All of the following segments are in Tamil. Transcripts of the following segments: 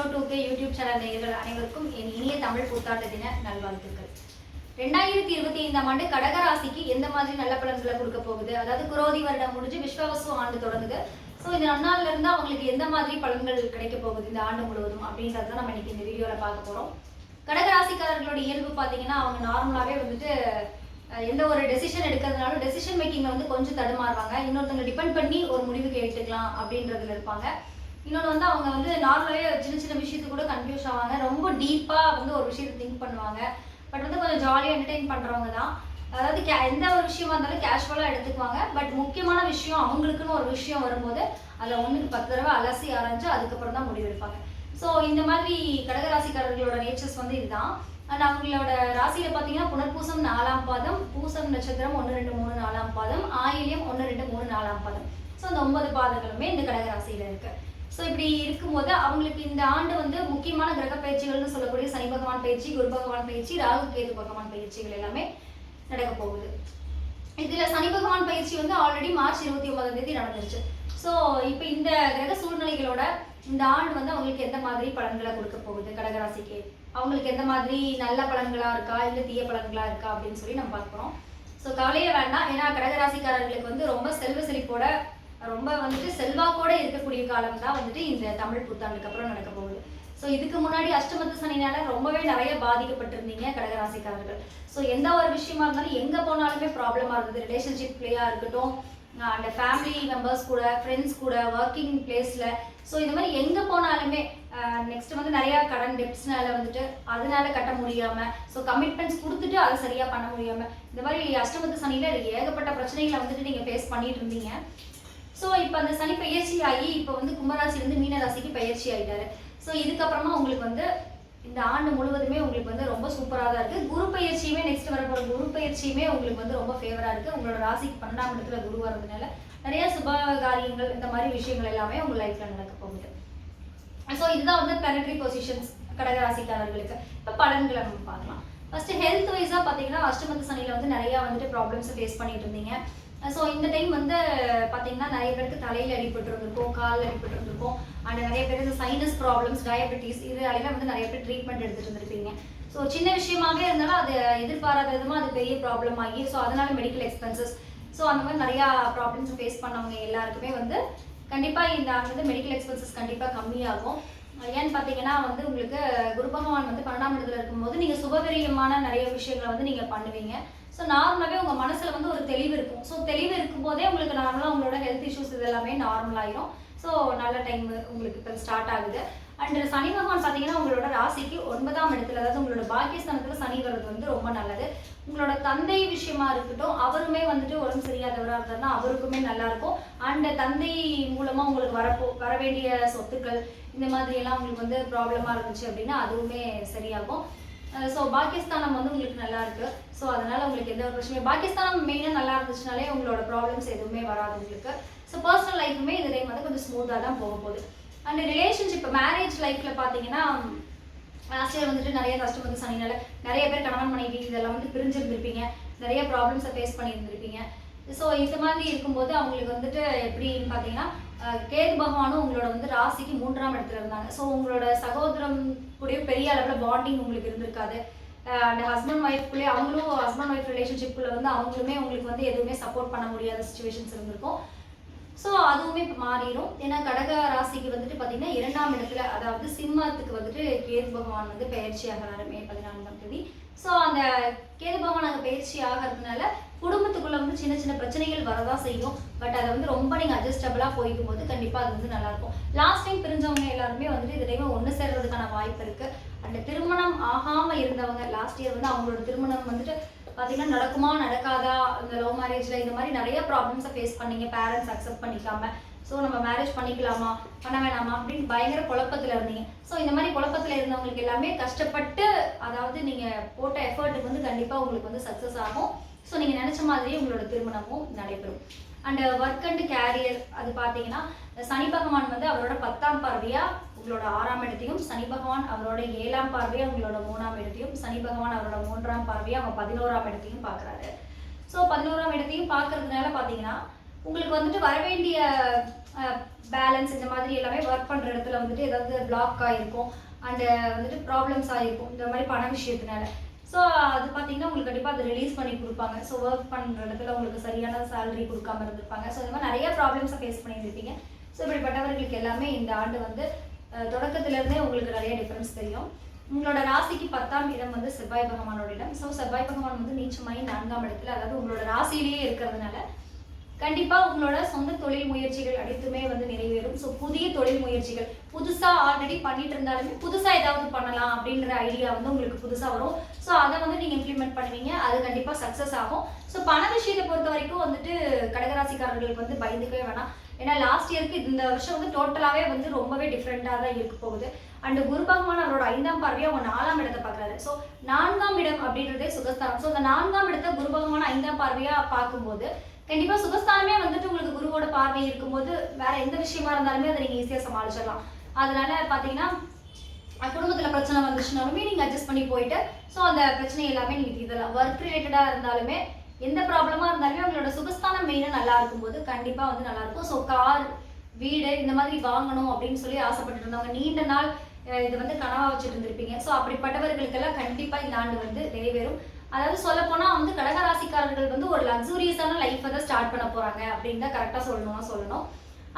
அஸ்ட்ரோ 2K யூடியூப் சேனல் நேயர்கள் அனைவருக்கும் என் இனிய தமிழ் புத்தாண்டு தின நல்வாழ்த்துக்கள். 2025ஆம் ஆண்டு கடக ராசிக்கு எந்த மாதிரி நல்ல பலன்களை கொடுக்க போகுது, அதாவது குரோதி வருடம் முடிஞ்சு விஸ்வவசு ஆண்டு தொடங்குது. ஸோ இந்த நன்னாள்ல இருந்து அவங்களுக்கு எந்த மாதிரி பலன்கள் கிடைக்க போகுது இந்த ஆண்டு முழுவதும் அப்படின்றத நம்ம இன்னைக்கு இந்த வீடியோவில் பார்க்க போகிறோம். கடக ராசிக்காரர்களோட இயல்பு பார்த்தீங்கன்னா அவங்க நார்மலாகவே வந்துட்டு எந்த ஒரு டெசிஷன் எடுக்கிறதுனாலும் டெசிஷன் மேக்கிங்கில் வந்து கொஞ்சம் தடுமாறுவாங்க. இன்னொருத்தவங்க டிபெண்ட் பண்ணி ஒரு முடிவுக்கு எடுத்துக்கலாம் அப்படின்றதுல இருப்பாங்க. இன்னொன்று வந்து அவங்க வந்து நார்மலாகவே சின்ன சின்ன விஷயத்துக்கு கூட கன்ஃபியூஸ் ஆவாங்க. ரொம்ப டீப்பாக வந்து ஒரு விஷயத்தை திங்க் பண்ணுவாங்க. பட் வந்து கொஞ்சம் ஜாலியாக என்டர்டெயின் பண்ணுறவங்க தான். அதாவது எந்த ஒரு விஷயமா இருந்தாலும் கேஷுவலாக எடுத்துக்குவாங்க. பட் முக்கியமான விஷயம் அவங்களுக்குன்னு ஒரு விஷயம் வரும்போது அதை 1க்கு 10 தடவை அலசி ஆராய்ஞ்சு அதுக்கப்புறம் தான் முடிவெடுப்பாங்க. ஸோ இந்த மாதிரி கடகராசிக்காரர்களோட நேச்சர்ஸ் வந்து இதுதான். அண்ட் அவங்களோட ராசியில் பார்த்தீங்கன்னா புனர்பூசம் 4ஆம் பாதம், பூசம் நட்சத்திரம் 1, 2, 3, 4ஆம் பாதம், ஆயில்யம் 1, 2, 3, 4ஆம் பாதம். ஸோ இந்த 9 பாதங்களுமே இந்த கடகராசியில் இருக்கு. ஸோ இப்படி இருக்கும்போது அவங்களுக்கு இந்த ஆண்டு வந்து முக்கியமான கிரக பயிற்சிகள்னு சொல்லக்கூடிய சனி பகவான் பயிற்சி, குரு பகவான் பயிற்சி, ராகு கேது பகவான் பயிற்சிகள் எல்லாமே நடக்க போகுது. இதுல சனி பகவான் பயிற்சி வந்து ஆல்ரெடி மார்ச் 29ஆம் தேதி நடந்துருச்சு. ஸோ இப்போ இந்த கிரக சூழ்நிலைகளோட இந்த ஆண்டு வந்து அவங்களுக்கு எந்த மாதிரி பலன்களை கொடுக்க போகுது கடகராசிக்கு, அவங்களுக்கு எந்த மாதிரி நல்ல பலன்களா இருக்கா இல்லை தீய பலன்களா இருக்கா அப்படின்னு சொல்லி நம்ம பார்க்குறோம். ஸோ கவலையே வேண்டாம். ஏன்னா கடகராசிக்காரர்களுக்கு வந்து ரொம்ப செல்வ செழிப்போட ரொம்ப வந்துட்டு செல்வாக்கோட இருக்கக்கூடிய காலம் தான் வந்துட்டு இந்த தமிழ் புத்தாண்டுக்கு அப்புறம் நடக்க போகுது. ஸோ இதுக்கு முன்னாடி அஷ்டமத்து சனினால ரொம்பவே நிறைய பாதிக்கப்பட்டிருந்தீங்க கடகராசிக்காரர்கள். ஸோ எந்த ஒரு விஷயமா இருந்தாலும் எங்கே போனாலுமே ப்ராப்ளமாக இருந்தது. ரிலேஷன்ஷிப்லேயா இருக்கட்டும், அந்த ஃபேமிலி மெம்பர்ஸ் கூட, ஃப்ரெண்ட்ஸ் கூட, ஒர்க்கிங் பிளேஸில். ஸோ இந்த மாதிரி எங்கே போனாலுமே நெக்ஸ்ட் வந்து நிறையா கடன் டெப்ஸ்னால வந்துட்டு அதனால கட்ட முடியாமல், ஸோ கமிட்மெண்ட்ஸ் கொடுத்துட்டு அதை சரியாக பண்ண முடியாமல், இந்த மாதிரி அஷ்டமத்து சனியில் ஏகப்பட்ட பிரச்சனைகளை வந்துட்டு நீங்கள் ஃபேஸ் பண்ணிட்டு இருந்தீங்க. ஸோ இப்போ அந்த சனி பயிற்சி ஆகி இப்போ வந்து கும்பராசிலேருந்து மீன ராசிக்கு பயிற்சி ஆகிட்டாரு. ஸோ இதுக்கப்புறமா உங்களுக்கு வந்து இந்த ஆண்டு முழுவதுமே உங்களுக்கு வந்து ரொம்ப சூப்பராக தான் இருக்குது. குரு பயிற்சியுமே நெக்ஸ்ட் வரப்போகிற குரு பயிற்சியுமே உங்களுக்கு வந்து ரொம்ப ஃபேவராக இருக்குது. உங்களோட ராசிக்கு 12ஆம் இடத்துல குரு வரதுனால நிறைய சுப காரியங்கள் இந்த மாதிரி விஷயங்கள் எல்லாமே உங்கள் லைஃப்பில் நடக்க போகுது. ஸோ இதுதான் வந்து பிளானட்டரி பொசிஷன்ஸ் கடகராசிக்காரர்களுக்கு. இப்போ பலன்களை நம்ம பார்க்கலாம். ஃபர்ஸ்ட் ஹெல்த் வைஸாக பார்த்தீங்கன்னா அஷ்டமத்து சனியில் வந்து நிறையா வந்துட்டு ப்ராப்ளம்ஸை ஃபேஸ் பண்ணிட்டு இருந்தீங்க. ஸோ இந்த டைம் வந்து பார்த்தீங்கன்னா நிறைய பேருக்கு தலையில் அடிபட்டு இருந்திருக்கும், காலில் அடிபட்டு இருந்திருக்கும். அண்ட் நிறைய பேர் இந்த சைனஸ் ப்ராப்ளம்ஸ், டயபெட்டிஸ் இதனால வந்து நிறைய பேர் ட்ரீட்மெண்ட் எடுத்துகிட்டு இருந்திருப்பீங்க. ஸோ சின்ன விஷயமாகவே இருந்தாலும் அது எதிர்பாராத விதமாக அது பெரிய ப்ராப்ளம் ஆகி ஸோ அதனால மெடிக்கல் எக்ஸ்பென்சஸ், ஸோ அந்த மாதிரி நிறையா ப்ராப்ளம்ஸ் ஃபேஸ் பண்ணவங்க எல்லாருக்குமே வந்து கண்டிப்பாக இந்த ஆண்டு வந்து மெடிக்கல் எக்ஸ்பென்சஸ் கண்டிப்பாக கம்மியாகும். ஏன்னு பார்த்தீங்கன்னா வந்து உங்களுக்கு குரு பகவான் வந்து 12ஆம் இடத்துல இருக்கும்போது நீங்கள் சுபவிரியமான நிறைய விஷயங்களை வந்து நீங்கள் பண்ணுவீங்க. ஸோ நார்மலாகவே உங்கள் மனசில் வந்து ஒரு தெளிவு இருக்கும். ஸோ தெளிவு இருக்கும்போதே உங்களுக்கு நார்மலாக உங்களோட ஹெல்த் இஷ்யூஸ் இது எல்லாமே நார்மலாகிடும். ஸோ நல்ல டைம் உங்களுக்கு இப்போ ஸ்டார்ட் ஆகுது. அண்ட் சனி பகவான் பார்த்தீங்கன்னா உங்களோட ராசிக்கு 9ஆம் இடத்துல, அதாவது உங்களோட பாக்கியஸ்தானத்தில் சனி வர்றது வந்து ரொம்ப நல்லது. உங்களோட தந்தை விஷயமா இருக்கட்டும், அவருமே வந்துட்டு உடம்பு சரியாதவராக இருந்தாருன்னா அவருக்குமே நல்லா இருக்கும். அண்ட் தந்தை மூலமாக உங்களுக்கு வர வேண்டிய சொத்துக்கள் இந்த மாதிரி எல்லாம் உங்களுக்கு வந்து ப்ராப்ளமாக இருந்துச்சு அப்படின்னா அதுவுமே சரியாகும். ஸோ பாகிஸ்தானம் வந்து உங்களுக்கு நல்லா இருக்கு. ஸோ அதனால உங்களுக்கு எந்த ஒரு பிரச்சனையும், பாகிஸ்தானம் மெயினாக நல்லா இருந்துச்சுனாலே உங்களோட ப்ராப்ளம்ஸ் எதுவுமே வராது உங்களுக்கு. ஸோ பர்சனல் லைஃபுமே இந்த டைம் வந்து கொஞ்சம் ஸ்மூத்தாக தான் போக போகுது. அண்ட் ரிலேஷன்ஷிப் மேரேஜ் லைஃப்பில் பார்த்தீங்கன்னா லாஸ்ட் இயர் வந்துட்டு நிறைய கஷ்டப்பட்டு சனினால நிறைய பேர் கணவன் மனைவி இதெல்லாம் வந்து பிரிஞ்சிருந்திருப்பீங்க, நிறைய ப்ராப்ளம்ஸை ஃபேஸ் பண்ணியிருந்திருப்பீங்க. ஸோ இந்த மாதிரி இருக்கும்போது அவங்களுக்கு வந்துட்டு எப்படின்னு பார்த்தீங்கன்னா கேது பகவானும் உங்களோட வந்து ராசிக்கு 3ஆம் இடத்துல இருந்தாங்க. ஸோ உங்களோட சகோதரம் கூட பெரிய அளவில் பாண்டிங் உங்களுக்கு இருந்திருக்காது. அண்ட் ஹஸ்பண்ட் ஒய்ஃப்குள்ளேயே அவங்களும் ஹஸ்பண்ட் ஒய்ஃப் ரிலேஷன்ஷிப்பில் வந்து அவங்களுமே உங்களுக்கு வந்து எதுவுமே சப்போர்ட் பண்ண முடியாத சுச்சுவேஷன்ஸ் இருந்திருக்கும். ஸோ அதுவுமே இப்போ மாறிடும். ஏன்னா கடக ராசிக்கு வந்துட்டு பார்த்தீங்கன்னா 2ஆம் இடத்துல, அதாவது சிம்மத்துக்கு வந்துட்டு கேது பகவான் வந்து பயிற்சி ஆகிறாரு மே 14ஆம் தேதி. ஸோ அந்த கேது பகவான் அங்கே பயிற்சி ஆகிறதுனால குடும்பத்துக்குள்ள வந்து சின்ன சின்ன பிரச்சனைகள் வரதான் செய்யும். பட் அதை வந்து ரொம்ப நீங்கள் அட்ஜஸ்டபிளாக போய்க்கும் போது கண்டிப்பாக அது வந்து நல்லாயிருக்கும். லாஸ்ட் டைம் பிரிஞ்சவங்க எல்லாருமே வந்துட்டு இந்த டைம் ஒன்று சேர்றதுக்கான வாய்ப்பு இருக்குது. அண்ட் திருமணம் ஆகாமல் இருந்தவங்க லாஸ்ட் இயர் வந்து அவங்களோட திருமணம் வந்துட்டு பார்த்தீங்கன்னா நடக்குமா நடக்காதா, இந்த லவ் மேரேஜில் இந்த மாதிரி நிறைய ப்ராப்ளம்ஸை ஃபேஸ் பண்ணீங்க. பேரண்ட்ஸ் அக்செப்ட் பண்ணிக்காம ஸோ நம்ம மேரேஜ் பண்ணிக்கலாமா பண்ண வேணாமா அப்படின்னு பயங்கர குழப்பத்தில் இருந்தீங்க. ஸோ இந்த மாதிரி குழப்பத்தில் இருந்தவங்களுக்கு எல்லாமே கஷ்டப்பட்டு, அதாவது நீங்கள் போட்ட எஃபர்ட்டுக்கு வந்து கண்டிப்பாக உங்களுக்கு வந்து சக்ஸஸ் ஆகும். ஸோ நீங்கள் நினச்ச மாதிரியே உங்களோட திருமணமும் நடைபெறும். அண்ட் ஒர்க் அண்ட் கேரியர் அது பார்த்தீங்கன்னா சனி பகவான் வந்து அவரோட 10ஆம் பார்வையாக உங்களோட 6ஆம் இடத்தையும், சனி பகவான் அவரோட 7ஆம் பார்வையாக உங்களோட 3ஆம் இடத்தையும், சனி பகவான் அவரோட 3ஆம் பார்வையாக அவங்க 11ஆம் இடத்தையும் பார்க்குறாரு. ஸோ 11ஆம் இடத்தையும் பார்க்கறதுனால பார்த்தீங்கன்னா உங்களுக்கு வந்துட்டு வரவேண்டிய பேலன்ஸ் இந்த மாதிரி எல்லாமே ஒர்க் பண்ணுற இடத்துல வந்துட்டு ஏதாவது பிளாக் ஆகிருக்கும் அண்டு வந்துட்டு ப்ராப்ளம்ஸ் ஆகிருக்கும் இந்த மாதிரி பண விஷயத்தினால. ஸோ அது பார்த்தீங்கன்னா உங்களுக்கு கண்டிப்பாக அதை ரிலீஸ் பண்ணி கொடுப்பாங்க. ஸோ ஒர்க் பண்ணுற இடத்துல உங்களுக்கு சரியான சேலரி கொடுக்காம இருந்திருப்பாங்க. ஸோ இந்த மாதிரி நிறைய ப்ராப்ளம்ஸை ஃபேஸ் பண்ணியிருந்திருப்பீங்க. ஸோ இப்படிப்பட்டவர்களுக்கு எல்லாமே இந்த ஆண்டு வந்து தொடக்கத்திலேருந்தே உங்களுக்கு நிறைய டிஃப்ரென்ஸ் தெரியும். உங்களோட ராசிக்கு 10ஆம் இடம் வந்து செவ்வாய் பகவானோட இடம். ஸோ செவ்வாய் பகவான் வந்து நீச்சமாயி 4ஆம் இடத்துல, அதாவது உங்களோட ராசியிலேயே இருக்கிறதுனால கண்டிப்பாக உங்களோட சொந்த தொழில் முயற்சிகள் அனைத்துமே வந்து நிறைவேறும். ஸோ புதிய தொழில் முயற்சிகள் புதுசாக ஆல்ரெடி பண்ணிட்டு இருந்தாலுமே புதுசாக ஏதாவது பண்ணலாம் அப்படின்ற ஐடியா வந்து உங்களுக்கு புதுசாக வரும். ஸோ அதை வந்து நீங்கள் இம்ப்ளிமெண்ட் பண்ணுவீங்க. அது கண்டிப்பாக சக்ஸஸ் ஆகும். ஸோ பண விஷயத்தை பொறுத்த வரைக்கும் வந்துட்டு கடகராசிக்காரர்களுக்கு வந்து பயந்துக்கவே வேணாம். ஏன்னா லாஸ்ட் இயருக்கு இந்த வருஷம் வந்து டோட்டலாகவே வந்து ரொம்பவே டிஃப்ரெண்ட்டாக தான் இருக்க போகுது. அண்ட் குரு பகவான் அவரோட 5ஆம் பார்வையாக அவங்க 4ஆம் இடத்தை பார்க்குறாரு. ஸோ 4ஆம் இடம் அப்படின்றதே சுகஸ்தானம். ஸோ அந்த 4ஆம் இடத்தை குரு பகவான் 5ஆம் பார்வையாக பார்க்கும்போது கண்டிப்பாக சுகஸ்தானமே வந்துட்டு உங்களுக்கு குருவோட பார்வை இருக்கும்போது வேற எந்த விஷயமா இருந்தாலுமே அதை நீங்கள் ஈஸியாக சமாளிச்சிடலாம். அதனால பார்த்தீங்கன்னா குடும்பத்தில் பிரச்சனை வந்துச்சுனாலுமே நீங்கள் அட்ஜஸ்ட் பண்ணி போயிட்டு ஸோ அந்த பிரச்சனை எல்லாமே நீங்கள் தீர்த்தலாம். ஒர்க் ரிலேட்டடாக இருந்தாலுமே எந்த ப்ராப்ளமாக இருந்தாலுமே உங்களோட சுகஸ்தானம் மெயினாக நல்லா இருக்கும்போது கண்டிப்பாக வந்து நல்லாயிருக்கும். ஸோ கார் வீடு இந்த மாதிரி வாங்கணும் அப்படின்னு சொல்லி ஆசைப்பட்டு இருந்தவங்க நீண்ட நாள் இது வந்து கனவா வச்சுட்டு இருந்திருப்பீங்க. ஸோ அப்படிப்பட்டவர்களுக்கெல்லாம் கண்டிப்பாக இந்த ஆண்டு வந்து நிறைவேறும். அதாவது சொல்ல போனால் வந்து கடகராசிக்காரர்கள் வந்து ஒரு லக்ஸூரியஸான லைஃப்பை தான் ஸ்டார்ட் பண்ண போகிறாங்க அப்படின்னு தான் கரெக்டாக சொல்லணும்.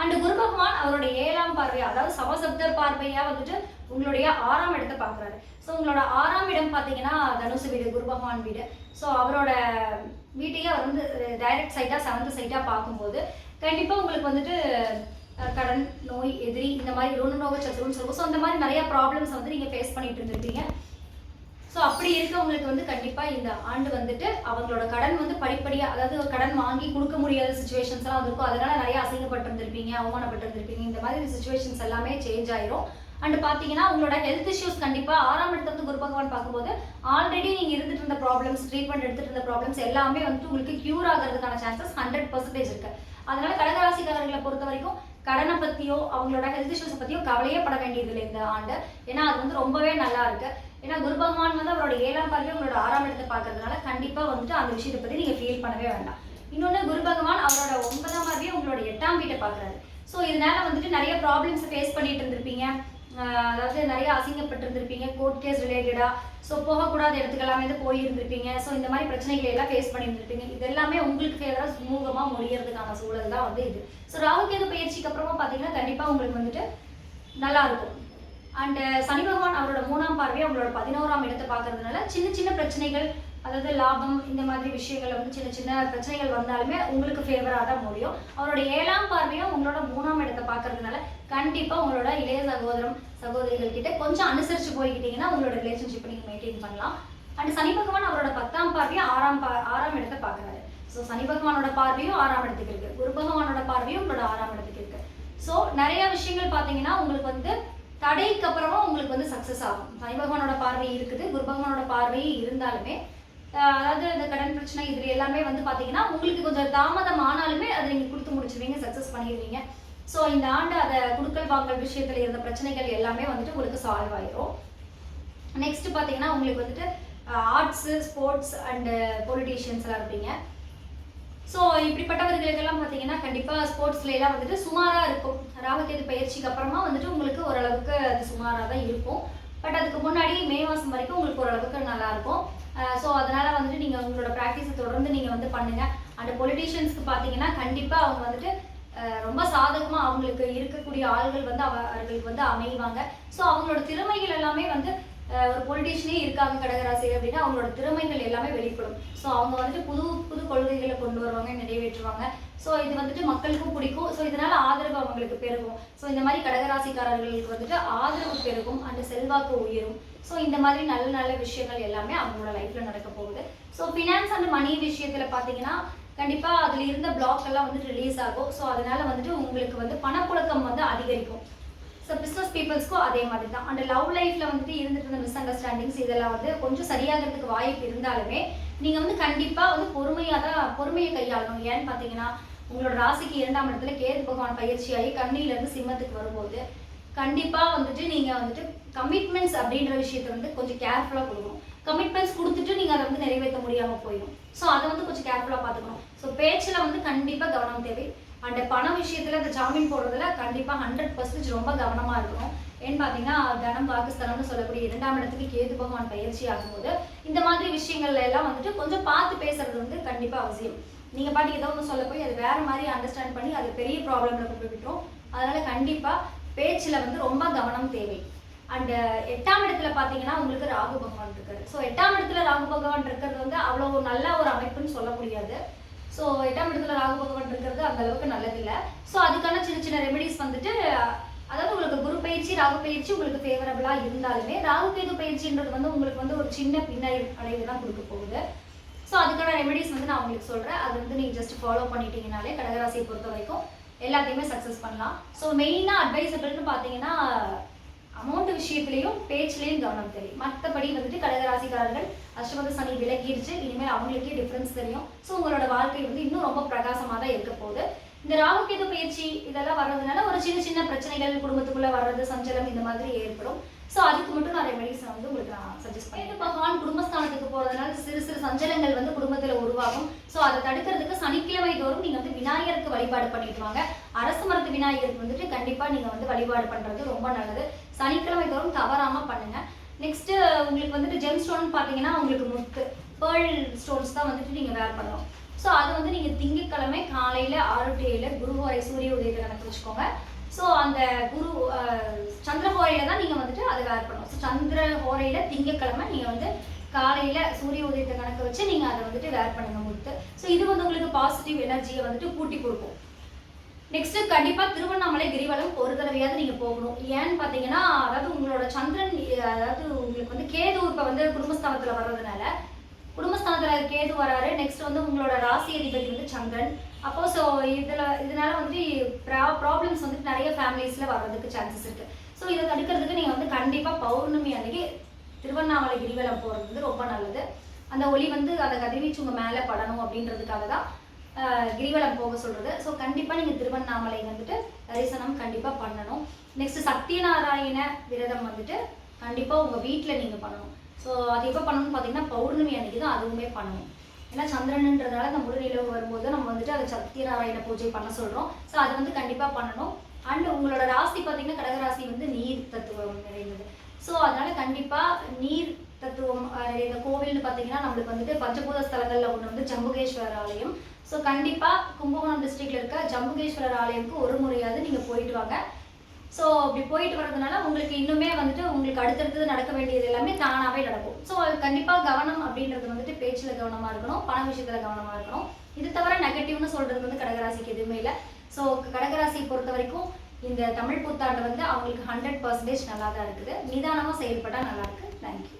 அண்ட் குரு பகவான் அவருடைய 7ஆம் பார்வையா, அதாவது சமசப்தர் பார்வையாக வந்துட்டு உங்களுடைய 6ஆம் இடத்தை பார்க்குறாரு. ஸோ உங்களோட 6ஆம் இடம் பார்த்தீங்கன்னா தனுசு வீடு, குரு பகவான் வீடு. ஸோ அவரோட வீட்டையே அவர் வந்து டைரக்ட் சைட்டாக 7th சைட்டாக பார்க்கும்போது கண்டிப்பாக உங்களுக்கு வந்துட்டு கடன், நோய், எதிரி இந்த மாதிரி ருணநோக சத்துருன்னு சொல்லுவோம். ஸோ அந்த மாதிரி நிறைய ப்ராப்ளம்ஸ் வந்து நீங்கள் ஃபேஸ் பண்ணிட்டு இருந்திருப்பீங்க. ஸோ அப்படி இருக்கவங்களுக்கு வந்து கண்டிப்பாக இந்த ஆண்டு வந்துட்டு அவங்களோட கடன் வந்து படிப்படியாக, அதாவது கடன் வாங்கி கொடுக்க முடியாத சுச்சுவேஷன்ஸ்லாம் வந்திருக்கும். அதனால நிறைய அசிங்கப்பட்டிருந்திருப்பீங்க, அவமானப்பட்டிருந்திருப்பீங்க. இந்த மாதிரி சுச்சுவேஷன்ஸ் எல்லாமே சேஞ்ச் ஆயிரும். அண்ட் பார்த்தீங்கன்னா உங்களோட ஹெல்த் இஷ்யூஸ் கண்டிப்பாக 6ஆம் இடத்துல வந்து குரு பகவான் பார்க்கும்போது ஆல்ரெடி நீங்கள் இருந்துட்டு இருந்த ப்ராப்ளம்ஸ், ட்ரீட்மெண்ட் எடுத்துட்டு இருந்த ப்ராப்ளம்ஸ் எல்லாமே வந்துட்டு உங்களுக்கு க்யூர் ஆகிறதுக்கான சான்சஸ் 100% இருக்கு. அதனால கடகராசிக்காரர்களை பொறுத்த வரைக்கும் கடனை பற்றியோ அவங்களோட ஹெல்த் இஷ்யூஸை பற்றியோ கவலையே பட வேண்டியதில்லை இந்த ஆண்டு. ஏன்னா அது வந்து ரொம்பவே நல்லா இருக்கு. ஏன்னா குரு பகவான் வந்து அவரோட 7ஆம் பார்வையை உங்களோட 6ஆம் இடத்தை பார்க்கறதுனால கண்டிப்பாக வந்துட்டு அந்த விஷயத்தை பற்றி நீங்கள் ஃபீல் பண்ணவே வேண்டாம். இன்னொன்று குரு பகவான் அவரோட 9ஆம் பார்வையை உங்களோட 8ஆம் வீட்டை பார்க்குறாரு. ஸோ இதனால வந்துட்டு நிறைய ப்ராப்ளம்ஸை ஃபேஸ் பண்ணிட்டு இருந்திருப்பீங்க. அதாவது நிறைய அசிங்கப்பட்டிருந்திருப்பீங்க கோர்ட் கேஸ் ரிலேட்டடாக. ஸோ போகக்கூடாத இடத்துக்கெல்லாமே வந்து போயிருந்திருப்பீங்க. ஸோ இந்த மாதிரி பிரச்சனைகளை எல்லாம் ஃபேஸ் பண்ணியிருந்திருப்பீங்க. இது எல்லாமே உங்களுக்கு ஃபேவராக சுமூகமாக முடியறதுக்கான சூழல் தான் வந்து இது. ஸோ ராகுகேது பயிற்சிக்கு அப்புறமா பார்த்தீங்கன்னா கண்டிப்பாக உங்களுக்கு வந்துட்டு நல்லா இருக்கும். அண்ட் சனி பகவான் அவரோட 3ஆம் பார்வையை உங்களோட 11ஆம் இடத்தை பார்க்கறதுனால சின்ன சின்ன பிரச்சனைகள், அதாவது லாபம் இந்த மாதிரி விஷயங்கள் வந்து சின்ன சின்ன பிரச்சனைகள் வந்தாலுமே உங்களுக்கு ஃபேவராக தான் முடியும். அவரோட 7ஆம் பார்வையும் உங்களோட 3ஆம் இடத்தை பார்க்கறதுனால கண்டிப்பாக உங்களோட இளைய சகோதரிகள் கிட்ட கொஞ்சம் அனுசரித்து போய்கிட்டீங்கன்னா உங்களோட ரிலேஷன்ஷிப்பை நீங்கள் மெயின்டைன் பண்ணலாம். அண்ட் சனி பகவான் அவரோட 10ஆம் பார்வையும் 6ஆம் இடத்தை பார்க்குறாரு. ஸோ சனி பகவானோட பார்வையும் 6ஆம் இடத்துக்கு இருக்கு, குரு பகவானோட பார்வையும் உங்களோட 6ஆம் இடத்துக்கு இருக்கு. ஸோ நிறைய விஷயங்கள் பார்த்தீங்கன்னா உங்களுக்கு வந்து தடைக்கு அப்புறமா உங்களுக்கு வந்து சக்ஸஸ் ஆகும். சனி பகவானோட பார்வை இருக்குது, குரு பகவானோட பார்வை இருந்தாலுமே அதாவது இந்த கடன் பிரச்சனை இது எல்லாமே வந்து பார்த்தீங்கன்னா உங்களுக்கு கொஞ்சம் தாமதம் ஆனாலுமே அதை நீங்கள் கொடுத்து முடிச்சுவீங்க, சக்ஸஸ் பண்ணிடுவீங்க. ஸோ இந்த ஆண்டு அதை குடுக்கல் வாங்கல் விஷயத்தில் இருந்த பிரச்சனைகள் எல்லாமே வந்துட்டு உங்களுக்கு சால்வ் ஆயிரும். நெக்ஸ்ட் பார்த்தீங்கன்னா உங்களுக்கு வந்துட்டு ஆர்ட்ஸு, ஸ்போர்ட்ஸ் அண்டு பொலிட்டீஷியன்ஸ்லாம் இருப்பீங்க. ஸோ இப்படிப்பட்டவர்களுக்கெல்லாம் பார்த்தீங்கன்னா கண்டிப்பாக ஸ்போர்ட்ஸ்ல எல்லாம் வந்துட்டு சுமாராக இருக்கும். ராகுகேது பயிற்சிக்கு அப்புறமா வந்துட்டு உங்களுக்கு ஓரளவுக்கு அது சுமாராக தான் இருக்கும். பட் அதுக்கு முன்னாடி மே மாதம் வரைக்கும் உங்களுக்கு ஓரளவுக்கு நல்லா இருக்கும். ஸோ அதனால வந்துட்டு நீங்கள் உங்களோட ப்ராக்டிஸை தொடர்ந்து நீங்கள் வந்து பண்ணுங்க. அண்ட் பொலிட்டீஷியன்ஸ்க்கு பார்த்தீங்கன்னா கண்டிப்பாக அவங்க வந்துட்டு ரொம்ப சாதகமாக அவங்களுக்கு இருக்கக்கூடிய ஆள்கள் வந்து அவர்களுக்கு வந்து அமைவாங்க. ஸோ அவங்களோட திறமைகள் எல்லாமே வந்து ஒரு பொலிட்டீஷியனே இருக்காங்க கடகராசி அப்படின்னா அவங்களோட திறமைகள் எல்லாமே வெளிப்படும். ஸோ அவங்க வந்துட்டு புது புது கொள்கைகளை கொண்டு வருவாங்க, நிறைவேற்றுவாங்க. ஸோ இது வந்துட்டு மக்களுக்கும் பிடிக்கும். ஸோ இதனால ஆதரவு அவங்களுக்கு பெருகும். ஸோ இந்த மாதிரி கடகராசிக்காரர்களுக்கு வந்துட்டு ஆதரவு பெருகும், அந்த செல்வாக்கு உயரும். ஸோ இந்த மாதிரி நல்ல நல்ல விஷயங்கள் எல்லாமே அவங்களோட லைஃப்ல நடக்க போகுது. ஸோ ஃபினான்ஸ் அண்ட் மணி விஷயத்துல பார்த்தீங்கன்னா கண்டிப்பாக அதில் இருந்த பிளாக் எல்லாம் வந்துட்டு ரிலீஸ் ஆகும். ஸோ அதனால வந்துட்டு உங்களுக்கு வந்து பணப்புழக்கம் வந்து அதிகரிக்கும். ஸோ பிஸ்னஸ் பீப்புள்ஸ்க்கும் அதே மாதிரி தான். அண்ட் லவ் லைஃப்பில் வந்துட்டு இருந்துட்டு இருந்த மிஸ் அண்டர்ஸ்டாண்டிங்ஸ் இதெல்லாம் வந்து கொஞ்சம் சரியாகிறதுக்கு வாய்ப்பு இருந்தாலுமே நீங்கள் வந்து கண்டிப்பாக வந்து பொறுமையை கையாளணும். ஏன்னு பார்த்தீங்கன்னா உங்களோட ராசிக்கு 2ஆம் இடத்துல கேது பகவான் பயிற்சியாகி கண்ணியிலேருந்து சிம்மத்துக்கு வரும்போது கண்டிப்பாக வந்துட்டு நீங்கள் வந்துட்டு கமிட்மெண்ட்ஸ் அப்படின்ற விஷயத்த வந்து கொஞ்சம் கேர்ஃபுல்லாக கொடுக்கணும். கமிட்மெண்ட்ஸ் கொடுத்துட்டு நீங்கள் அதை வந்து நிறைவேற்ற முடியாமல் போயிடும். ஸோ அதை வந்து கொஞ்சம் கேர்ஃபுல்லாக பார்த்துக்கணும். ஸோ பேச்சில் வந்து கண்டிப்பாக கவனம் தேவை. அண்ட் பண விஷயத்துல இந்த ஜாமீன் போடுறதுல கண்டிப்பா 100% ரொம்ப கவனமா இருக்கணும். ஏன்னு பாத்தீங்கன்னா தனம் வாக்குஸ்தலம்னு சொல்லக்கூடிய 2ஆம் இடத்துக்கு கேது பகவான் பயிற்சி ஆகும்போது இந்த மாதிரி விஷயங்கள்ல எல்லாம் வந்துட்டு கொஞ்சம் பார்த்து பேசுறது வந்து கண்டிப்பா அவசியம். நீங்க பாட்டுக்கு ஏதோ ஒன்று சொல்ல போய் அது வேற மாதிரி அண்டர்ஸ்டாண்ட் பண்ணி அது பெரிய ப்ராப்ளம்ல கொண்டு போய் விட்டுரும். அதனால கண்டிப்பா பேச்சுல வந்து ரொம்ப கவனம் தேவை. அண்ட் 8ஆம் இடத்துல பாத்தீங்கன்னா உங்களுக்கு ராகு பகவான் இருக்காரு. ஸோ 8ஆம் இடத்துல ராகு பகவான் இருக்கிறது வந்து அவ்வளவு நல்ல ஒரு அமைப்புன்னு சொல்ல முடியாது. ஸோ 8ஆம் இடத்துல ராகு பகவான் இருக்கிறது அந்த அளவுக்கு நல்லதில்லை. ஸோ அதுக்கான சின்ன சின்ன ரெமெடிஸ் வந்துட்டு, அதாவது உங்களுக்கு குரு பயிற்சி ராகு பயிற்சி உங்களுக்கு ஃபேவரபிளா இருந்தாலுமே ராகு கேது பயிற்சின்றது வந்து உங்களுக்கு வந்து ஒரு சின்ன பின்னடைவு தான் கொடுக்க போகுது. ஸோ அதுக்கான ரெமெடிஸ் வந்து நான் உங்களுக்கு சொல்றேன். அது வந்து நீங்க ஜஸ்ட் ஃபாலோ பண்ணிட்டீங்கனாலே கடகராசியை பொறுத்த வரைக்கும் எல்லாத்தையுமே சக்ஸஸ் பண்ணலாம். ஸோ மெயினாக அட்வைசபிள்னு பார்த்தீங்கன்னா அமௌண்ட் விஷயத்துலையும் பேச்சுலையும் கவனம் தெரியும். மற்றபடி வந்துட்டு கடகராசிக்காரர்கள் அஷ்டமத சனி விலகிடுச்சு, இனிமேல் அவங்களுக்கே டிஃப்ரென்ஸ் தெரியும். ஸோ உங்களோட வாழ்க்கை வந்து இன்னும் ரொம்ப பிரகாசமாக தான் இருக்க போகுது. இந்த ராகு கேது பயிற்சி இதெல்லாம் வர்றதுனால ஒரு சின்ன சின்ன பிரச்சனைகள் குடும்பத்துக்குள்ள வர்றது, சஞ்சலம் இந்த மாதிரி ஏற்படும். ஸோ அதுக்கு மட்டும் நான் ரெமெடிஸ் வந்து உங்களுக்கு நான் சஜஸ்ட் பண்ணேன். பகவான் குடும்பஸ்தானத்துக்கு போறதுனால சிறு சிறு சஞ்சலங்கள் வந்து குடும்பத்துல உருவாகும். ஸோ அதை தடுக்கிறதுக்கு சனிக்கிழமை தோறும் நீங்க வந்து விநாயகருக்கு வழிபாடு பண்ணிட்டு வாங்க. அரசு மரத்து விநாயகருக்கு வந்துட்டு கண்டிப்பா நீங்க வந்து வழிபாடு பண்றது ரொம்ப நல்லது. சனிக்கிழமை தோறும் தவறாம பண்ணுங்க. நெக்ஸ்ட் உங்களுக்கு வந்துட்டு ஜெம் ஸ்டோன் பாத்தீங்கன்னா உங்களுக்கு முத்து பேர்ல் ஸ்டோன்ஸ் தான் வந்துட்டு நீங்க வேர் பண்ணணும். ஸோ அது வந்து நீங்க திங்கட்கிழமை காலையில 6 to 7 குரு ஹோரை சூரிய உதயத்தை கணக்கு வச்சுக்கோங்க. ஸோ அந்த குரு சந்திர ஹோரையில தான் நீங்க வந்துட்டு அதை வேர் பண்ணணும். ஸோ சந்திர ஹோரையில திங்கட்கிழமை நீங்க வந்து காலையில சூரிய உதயத்தை கணக்கு வச்சு நீங்க அதை வந்துட்டு வேர் பண்ணுங்க முத்து. ஸோ இது வந்து உங்களுக்கு பாசிட்டிவ் எனர்ஜியை வந்துட்டு கூட்டி கொடுக்கும். நெக்ஸ்ட் கண்டிப்பா திருவண்ணாமலை கிரிவலம் ஒரு தடவையாவது நீங்க போகணும். ஏன்னு பாத்தீங்கன்னா அதாவது உங்களோட சந்திரன், அதாவது உங்களுக்கு வந்து கேது இப்ப வந்து குடும்பஸ்தானத்துல வர்றதுனால, குடும்பஸ்தானத்துல கேது வராரு. நெக்ஸ்ட் வந்து உங்களோட ராசி அதிபதி வந்து சந்திரன். அப்போ ஸோ இதனால வந்துட்டு ப்ராப்ளம்ஸ் வந்துட்டு நிறைய ஃபேமிலிஸ்ல வர்றதுக்கு சான்சஸ் இருக்கு. ஸோ இதை தடுக்கிறதுக்கு நீங்க வந்து கண்டிப்பா பௌர்ணமி அன்னைக்கு திருவண்ணாமலை கிரிவலம் போறது வந்து ரொம்ப நல்லது. அந்த ஒளி வந்து அந்த கதிர்வீச்சு உங்க மேல படணும் அப்படின்றதுக்காக தான் கிரிவலம் போக சொல்றது. ஸோ கண்டிப்பா நீங்க திருவண்ணாமலை வந்துட்டு தரிசனம் கண்டிப்பா பண்ணணும். நெக்ஸ்ட் சத்யநாராயண விரதம் வந்துட்டு கண்டிப்பா உங்க வீட்டுல நீங்க பண்ணணும். ஸோ அது எப்போ பண்ணணும்னு பார்த்தீங்கன்னா பௌர்ணமி அன்னைக்கு தான் அதுவுமே பண்ணணும். ஏன்னா சந்திரன்ன்றதால அந்த முழு நிலவு வரும்போது நம்ம வந்துட்டு அதை சத்யநாராயண பூஜை பண்ண சொல்றோம். ஸோ அதை வந்து கண்டிப்பா பண்ணணும். அண்ட் உங்களோட ராசி பார்த்தீங்கன்னா கடகராசி வந்து நீர் தத்துவம் நிறைந்தது. ஸோ அதனால கண்டிப்பா நீர் தத்துவம் இந்த கோவில்னு பார்த்தீங்கன்னா நம்மளுக்கு வந்துட்டு பஞ்சபூத ஸ்தலங்கள்ல ஒன்று வந்து ஜம்புகேஸ்வரர் ஆலயம். ஸோ கண்டிப்பா கும்பகோணம் டிஸ்ட்ரிக்ட்ல இருக்க ஜம்புகேஸ்வரர் ஆலயம்க்கு ஒரு முறையாவது நீங்க போயிட்டு வாங்க. ஸோ அப்படி போயிட்டு வரதுனால உங்களுக்கு இன்னுமே வந்துட்டு உங்களுக்கு அடுத்தடுத்தது நடக்க வேண்டியது எல்லாமே தானாகவே நடக்கும். ஸோ அது கண்டிப்பாக கவனம் அப்படின்றது வந்துட்டு பேச்சில் கவனமாக இருக்கணும், பண விஷயத்தில் கவனமாக இருக்கணும். இது தவிர நெகட்டிவ்னு சொல்கிறது வந்து கடகராசிக்கு எதுவுமே இல்லை. ஸோ கடகராசியை பொறுத்த வரைக்கும் இந்த தமிழ் புத்தாண்டு வந்து அவங்களுக்கு 100% நல்லா தான் இருக்குது. நிதானமாக செயல்பட்டால் நல்லா இருக்கு. தேங்க்யூ.